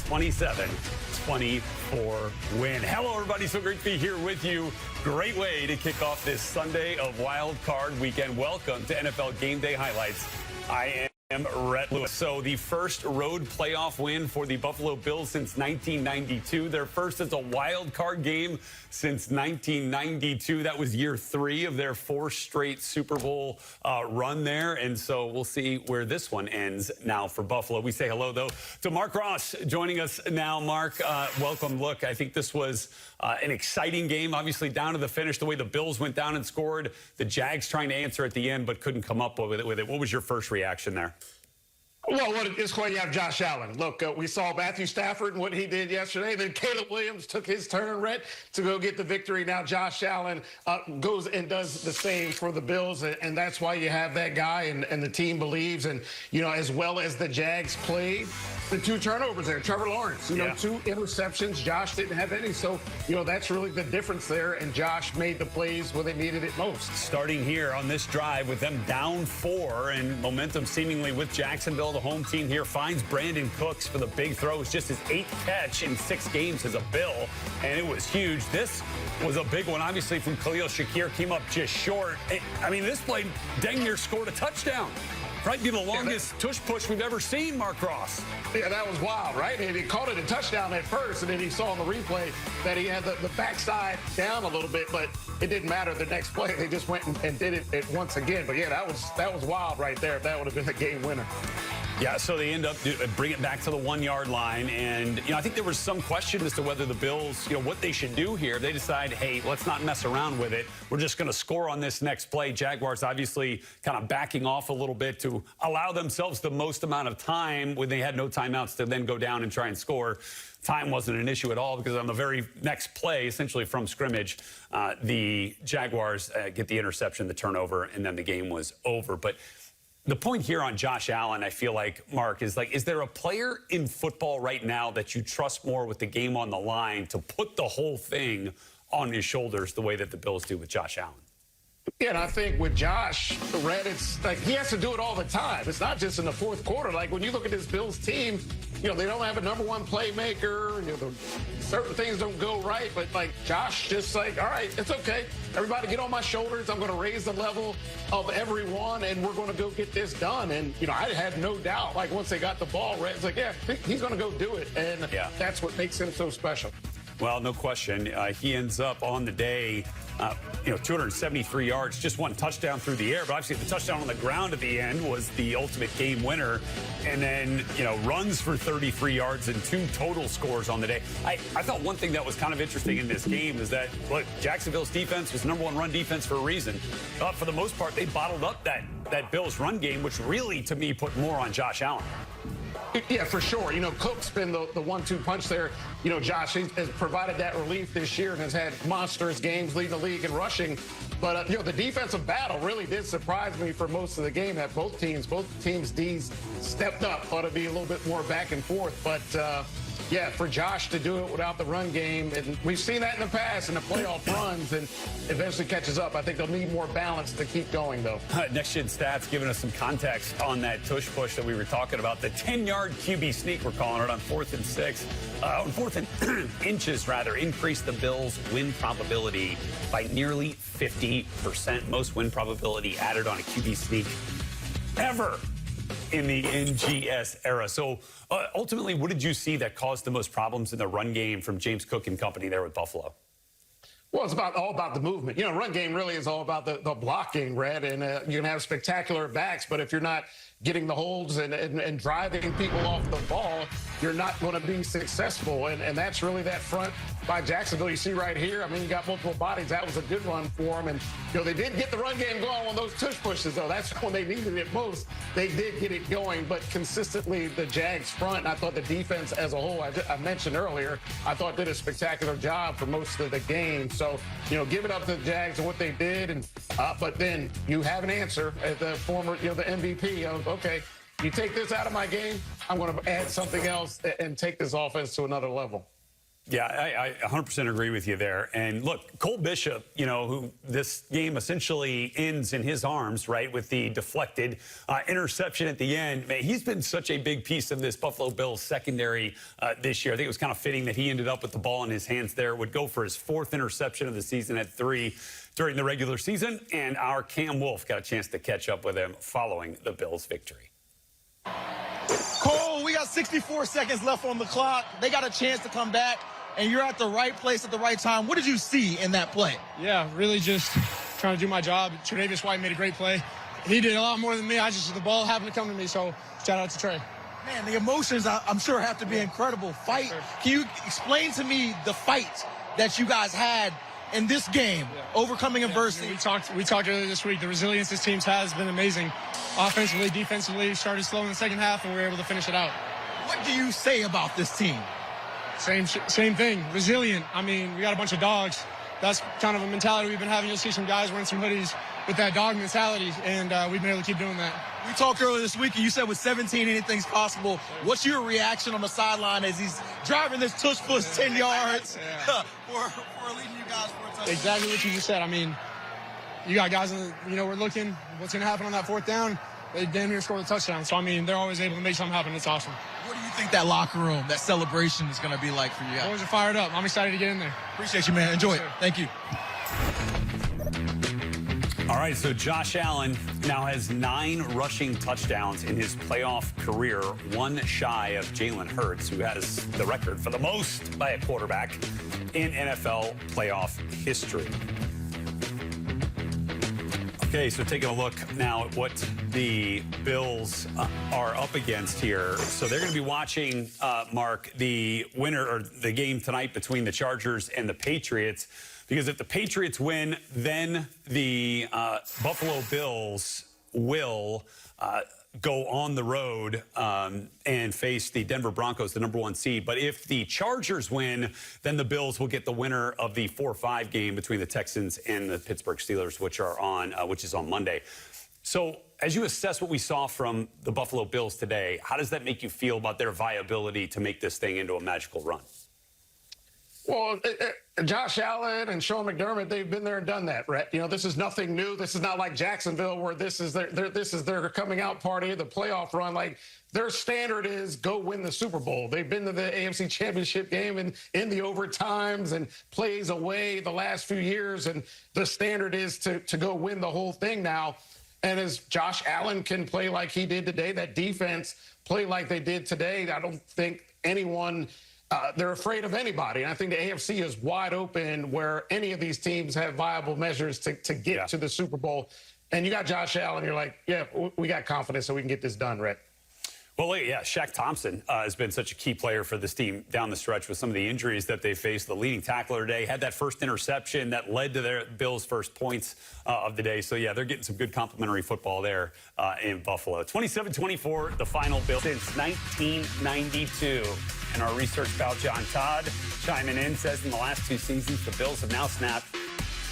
27-24 win. Hello, everybody. So great to be here with you. Great way to kick off this Sunday of Wild Card Weekend. Welcome to NFL Game Day Highlights. I am Rhett Lewis. So the first road playoff win for the Buffalo Bills since 1992. Their first as a wild card game since 1992. That was year 3 of their 4 straight Super Bowl run there. And so we'll see where this one ends now for Buffalo. We say hello, though, to Mark Ross joining us now. Mark, welcome. Look, I think this was an exciting game, obviously down to the finish, the way the Bills went down and scored. The Jags trying to answer at the end, but couldn't come up with it. What was your first reaction there? Well, it's great you have Josh Allen. Look, we saw Matthew Stafford and what he did yesterday. Then Caleb Williams took his turn, Rhett, to go get the victory. Now Josh Allen goes and does the same for the Bills, and that's why you have that guy, and the team believes. And, you know, as well as the Jags played, the 2 turnovers there. Trevor Lawrence, you know, 2 interceptions. Josh didn't have any. So, you know, that's really the difference there. And Josh made the plays where they needed it most. Starting here on this drive with them down 4 and momentum seemingly with Jacksonville. The home team here finds Brandon Cooks for the big throw. It's just his 8th catch in 6 games as a Bill, and it was huge. This was a big one, obviously, from Khalil Shakir. Came up just short. I mean, this play dang near scored a touchdown. Might be the longest tush push we've ever seen, Mark Ross. Yeah, that was wild, right? And he called it a touchdown at first, and then he saw on the replay that he had the backside down a little bit, but it didn't matter the next play. They just went and did it once again. But, yeah, that was wild right there if that would have been a game winner. Yeah, so they end up bring it back to the 1-yard line. And, you know, I think there was some question as to whether the Bills, you know, what they should do here. They decide, hey, let's not mess around with it. We're just going to score on this next play. Jaguars obviously kind of backing off a little bit to allow themselves the most amount of time when they had no timeouts to then go down and try and score. Time wasn't an issue at all because on the very next play, essentially from scrimmage, the Jaguars get the interception, the turnover, and then the game was over. But the point here on Josh Allen, I feel like, Mark, is like, is there a player in football right now that you trust more with the game on the line to put the whole thing on his shoulders the way that the Bills do with Josh Allen? Yeah, and I think with Josh, Red, it's like he has to do it all the time. It's not just in the 4th quarter. Like when you look at this Bills team, you know, they don't have a #1 playmaker. You know, certain things don't go right. But, like, Josh just like, all right, it's okay. Everybody get on my shoulders. I'm going to raise the level of everyone, and we're going to go get this done. And, you know, I had no doubt, like, once they got the ball, Red, it's like, yeah, he's going to go do it. And that's what makes him so special. Well, no question. He ends up on the day, 273 yards, just 1 touchdown through the air. But obviously the touchdown on the ground at the end was the ultimate game winner. And then, you know, runs for 33 yards and 2 total scores on the day. I thought one thing that was kind of interesting in this game is that, look, Jacksonville's defense was #1 run defense for a reason. For the most part, they bottled up that Bills run game, which really, to me, put more on Josh Allen. Yeah, for sure. You know, Cook's been the 1-2 punch there. You know, Josh has provided that relief this year and has had monstrous games leading the league in rushing. But, you know, the defensive battle really did surprise me for most of the game. That both teams' D's stepped up. Thought it'd be a little bit more back and forth. But, yeah, for Josh to do it without the run game, and we've seen that in the past in the playoff runs, and eventually catches up. I think they'll need more balance to keep going, though. Next Gen Stats giving us some context on that tush push that we were talking about. The 10-yard QB sneak, we're calling it, on 4th and 6. On 4th and inches, rather, increased the Bills' win probability by nearly 50%. Most win probability added on a QB sneak ever in the NGS era. So ultimately, what did you see that caused the most problems in the run game from James Cook and company there with Buffalo? Well, it's all about the movement. You know, run game really is all about the blocking, Red, and you can have spectacular backs, but if you're not getting the holds and driving people off the ball, you're not going to be successful. And that's really that front by Jacksonville. You see right here, I mean, you got multiple bodies. That was a good run for them. And, you know, they did get the run game going on those tush pushes, though. That's when they needed it most. They did get it going, but consistently the Jags front, and I thought the defense as a whole, I mentioned earlier, I thought did a spectacular job for most of the game. So, you know, give it up to the Jags and what they did. And but then you have an answer at the former, you know, the MVP of, okay, you take this out of my game, I'm going to add something else and take this offense to another level. Yeah, I 100% agree with you there. And look, Cole Bishop, who this game essentially ends in his arms, right, with the deflected interception at the end. Man, he's been such a big piece of this Buffalo Bills secondary this year. I think it was kind of fitting that he ended up with the ball in his hands there. Would go for his 4th interception of the season at 3 during the regular season. And our Cam Wolf got a chance to catch up with him following the Bills' victory. Cole, we got 64 seconds left on the clock. They got a chance to come back, and you're at the right place at the right time. What did you see in that play? Yeah, really just trying to do my job. Tre'Davious White made a great play. He did a lot more than me. The ball happened to come to me, so shout out to Trey. Man, the emotions, I'm sure, have to be incredible. Fight. Can you explain to me the fight that you guys had in this game, overcoming adversity? We talked earlier this week. The resilience this team has been amazing. Offensively, defensively, started slow in the second half, and we were able to finish it out. What do you say about this team? Same thing. Resilient. I mean, we got a bunch of dogs. That's kind of a mentality we've been having. You'll see some guys wearing some hoodies with that dog mentality, and we've been able to keep doing that. We talked earlier this week, and you said with 17, anything's possible. What's your reaction on the sideline as he's driving this tush push 10 yards for leading you guys for a touchdown? Exactly what you just said. I mean, you got guys, we're looking what's going to happen on that 4th down. They damn near scored a touchdown. So, I mean, they're always able to make something happen. It's awesome. What do you think that locker room, that celebration is going to be like for you guys? Boys are fired up. I'm excited to get in there. Appreciate you, man. Enjoy it. Thank you. All right, so Josh Allen now has 9 rushing touchdowns in his playoff career, 1 shy of Jalen Hurts, who has the record for the most by a quarterback in NFL playoff history. Okay, so taking a look now at what the Bills are up against here. So they're going to be watching, Mark, the winner or the game tonight between the Chargers and the Patriots. Because if the Patriots win, then the Buffalo Bills will go on the road and face the Denver Broncos, the #1 seed. But if the Chargers win, then the Bills will get the winner of the 4-5 game between the Texans and the Pittsburgh Steelers, which is on Monday. So as you assess what we saw from the Buffalo Bills today, how does that make you feel about their viability to make this thing into a magical run? Well, Josh Allen and Sean McDermott, they've been there and done that, Rhett. This is nothing new. This is not like Jacksonville where this is their coming out party, the playoff run. Like, their standard is go win the Super Bowl. They've been to the AFC Championship game in the overtimes and plays away the last few years, and the standard is to go win the whole thing now. And as Josh Allen can play like he did today, that defense play like they did today, I don't think anyone they're afraid of anybody. And I think the AFC is wide open where any of these teams have viable measures to get to the Super Bowl. And you got Josh Allen, you're like, yeah, we got confidence so we can get this done, Rick. Well, yeah, Shaq Thompson has been such a key player for this team down the stretch with some of the injuries that they faced. The leading tackler today had that first interception that led to their Bills' first points of the day. So, yeah, they're getting some good complimentary football there in Buffalo. 27-24, the final Bill since 1992. And our research pal John Todd chiming in says in the last 2 seasons, the Bills have now snapped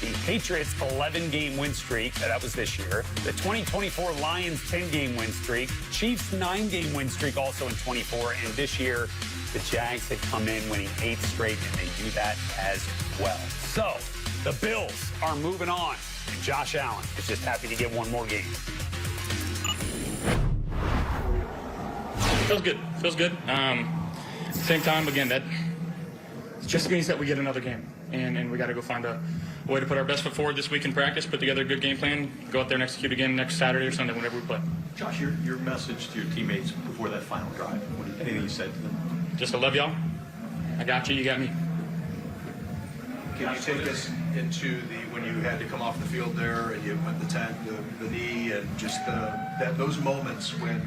the Patriots' 11-game win streak. That was this year. The 2024 Lions' 10-game win streak. Chiefs' 9-game win streak also in 24. And this year, the Jags had come in winning 8 straight, and they do that as well. So the Bills are moving on. And Josh Allen is just happy to get one more game. Feels good. Feels good. Same time, again, that just means that we get another game. And we got to go find a way to put our best foot forward this week in practice, put together a good game plan, go out there and execute again next Saturday or Sunday, whenever we play. Josh, your message to your teammates before that final drive, anything you said to them? Just I love y'all. I got you. You got me. Can you take us into when you had to come off the field there and you went the knee, and just those moments when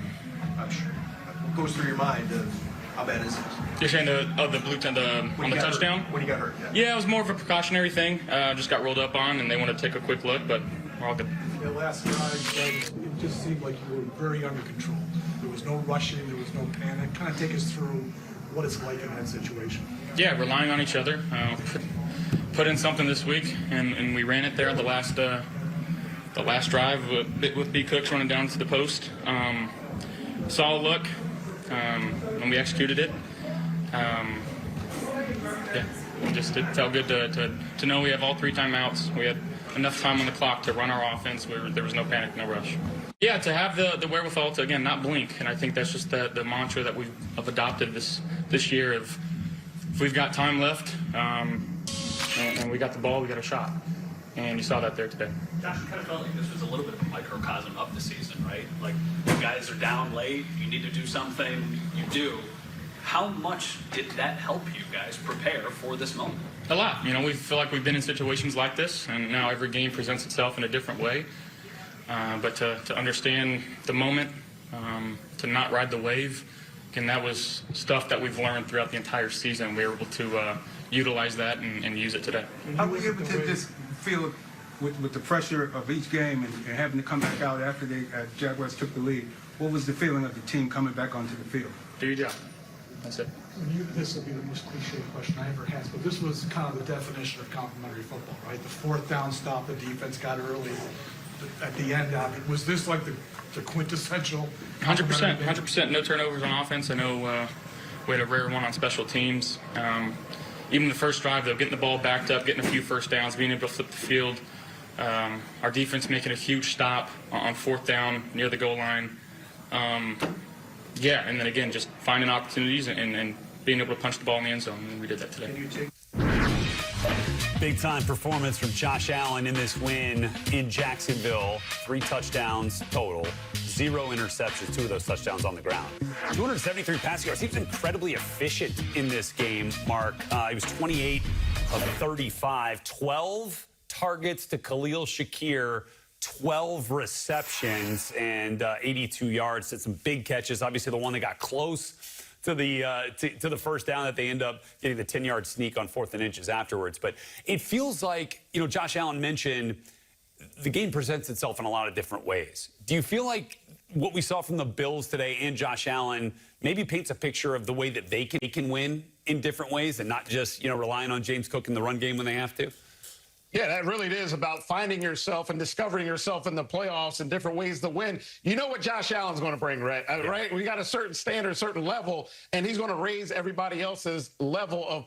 I'm sure what goes through your mind of how bad is it? You're saying the blue on the touchdown? When you got hurt, yeah. It was more of a precautionary thing. Just got rolled up on, and they wanted to take a quick look, but we're all good. The last drive, it just seemed like you were very under control. There was no rushing, there was no panic. Kind of take us through what it's like in that situation. Yeah, relying on each other. Put in something this week, and we ran it there the last drive with B. Cooks running down to the post. Solid look. And we executed it. It felt good to know we have all 3 timeouts. We had enough time on the clock to run our offense. There was no panic, no rush. Yeah, to have the wherewithal to, again, not blink. And I think that's just the mantra that we've adopted this year of if we've got time left and we got the ball, we got a shot. And you saw that there today. Josh, it kind of felt like this was a little bit of a microcosm of the season, right? Like, you guys are down late, you need to do something, you do. How much did that help you guys prepare for this moment? A lot. We feel like we've been in situations like this, and now every game presents itself in a different way. But to understand the moment, to not ride the wave, and that was stuff that we've learned throughout the entire season. We were able to utilize that and use it today. How were you able to just feel with the pressure of each game and having to come back out after the Jaguars took the lead? What was the feeling of the team coming back onto the field? Do your job. That's it. This will be the most cliche question I ever asked, but this was kind of the definition of complementary football, right? The 4th down stop the defense got early. At the end of it, was this like the quintessential? 100%. No turnovers on offense. I know we had a rare one on special teams. Even the first drive, though, getting the ball backed up, getting a few first downs, being able to flip the field. Our defense making a huge stop on 4th down near the goal line. And then again, just finding opportunities and being able to punch the ball in the end zone, and we did that today. Big-time performance from Josh Allen in this win in Jacksonville. 3 touchdowns total, 0 interceptions, 2 of those touchdowns on the ground. 273 passing yards. He was incredibly efficient in this game, Mark. He was 28 of 35, 12 targets to Khalil Shakir, 12 receptions and 82 yards. Did some big catches. Obviously, the one that got close to the first down that they end up getting the 10-yard sneak on 4th and inches afterwards. But it feels like, Josh Allen mentioned the game presents itself in a lot of different ways. Do you feel like what we saw from the Bills today and Josh Allen maybe paints a picture of the way that they can win in different ways and not just, relying on James Cook in the run game when they have to? Yeah, that really is about finding yourself and discovering yourself in the playoffs and different ways to win. You know what Josh Allen's going to bring, right? Right? We got a certain standard, certain level, and he's going to raise everybody else's level of